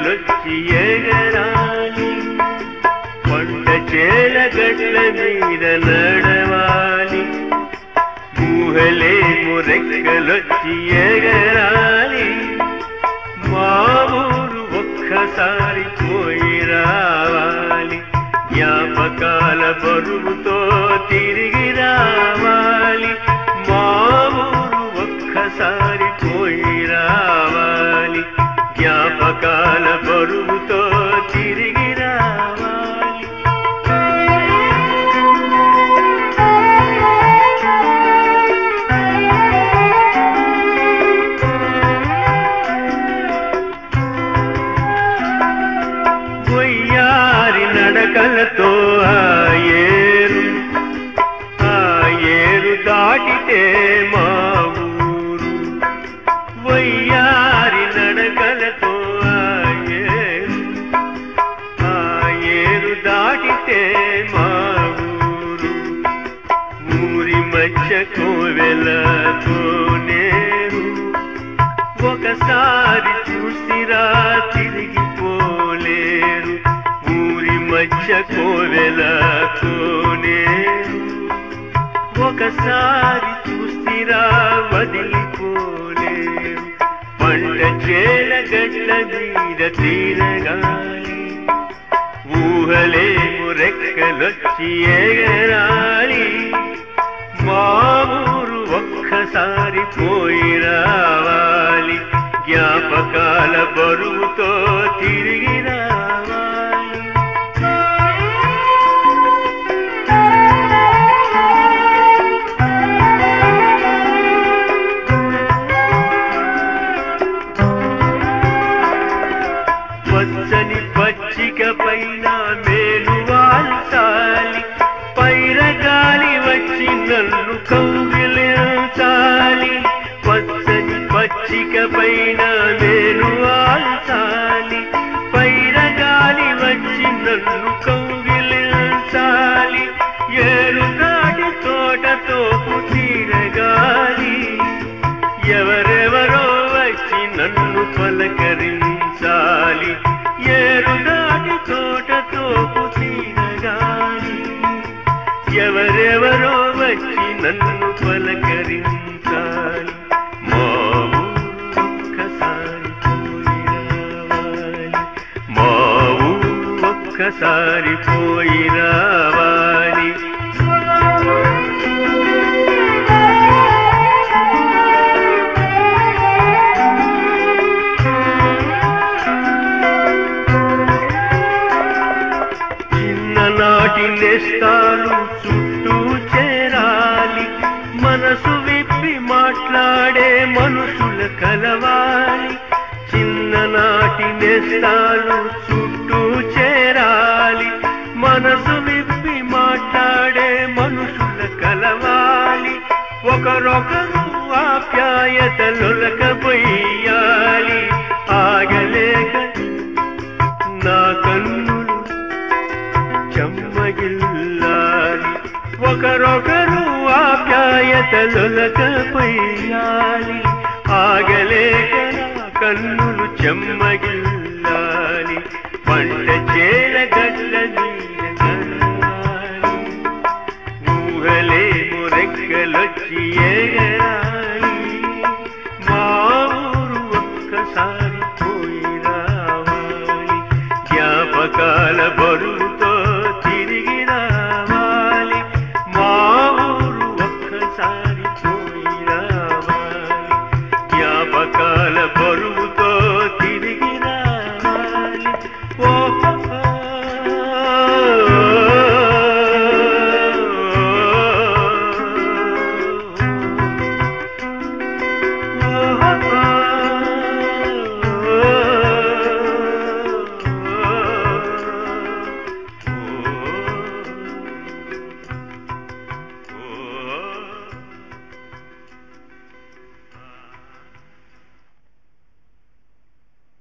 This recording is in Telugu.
రెక్కలొచ్చి ఎగరాలి, పంట చేల గట్ల మీద నడవాలి. ఊహలేమో రెక్కలొచ్చి ఎగరాలి, మా ఊరు ఒక్కసారి పోయి రావాలి. జ్ఞాపకాల బరువుతో తిరిగి రావాలి, మా ఊరు ఒక్కసారి పోయి రావాలి. జ్ఞాపకాల బరువుతో తిరిగి రావాలి. వయ్యారి నడకలతో ఆ ఏరు దాటితే మా ఊరు. వయ్యారి నడకలతో ఆ ఏరు దాటితే మా ఊరు. ఊరి మధ్య కోవెలతో నేరు, ఒకసారి చూసిరా తిరిగిపోలేరు. ఊరి మధ్య కోవెలతో నేరు, ఒకసారి చూసిరా వదిలిపోలేరు. పంట చేల గట్ల మీద తిరగాలి, ఊహలేమో రెక్కలొచ్చి ఎగరాలి. మా ఊరు ఒక్కసారి పోయి రావాలి, జ్ఞాపకాల బరువుతో తిరిగి రావాలి. పచ్చని పచ్చిక పైన మేలు వాల్చాలి, పైరగాలి వచ్చి నన్ను కౌగిలించాలి. పచ్చని పచ్చిక పైన మేలు వాల్చాలి, పైరగాలి వచ్చి నన్ను కౌగిలించాలి. ఏరు దాటి తోటతో తిరగాలి, ఎవరెవరో వచ్చి నన్ను పలకరించాలి. ఏరు దాటి తోటతో తిరగాలి, ఎవరెవరో వచ్చి నన్ను పలకరించాలి. మా ఊరు ఒక్కసారి పోయి రావాలి, మా ఊరు ఒక్కసారి పోయి రావాలి. చిన్ననాటి నేస్తాలు చుట్టూ చేరాలి, మనసు విప్పి మాట్లాడే మనుషుల కలవాలి. చిన్ననాటి నేస్తాలు చుట్టూ చేరాలి, మనసు విప్పి మాట్లాడే మనుషుల కలవాలి. ఒకరొకరు ఆప్యాయతలొలకబోయాలి, ఆగలేక నా కన్నులు చెమ్మగిల్లాలి. ఒకరొకరు ఆప్యాయతలొలకబోయాలి, ఆగలేక నా కన్నులు చెమ్మగిల్లాలి. పంట చేల గట్ల మీద నడవాలి, ఊహలేమో రెక్కలొచ్చి ఎగరాలి. మా ఊరు ఒక్కసారి పోయి రావాలి, జ్ఞాపకాల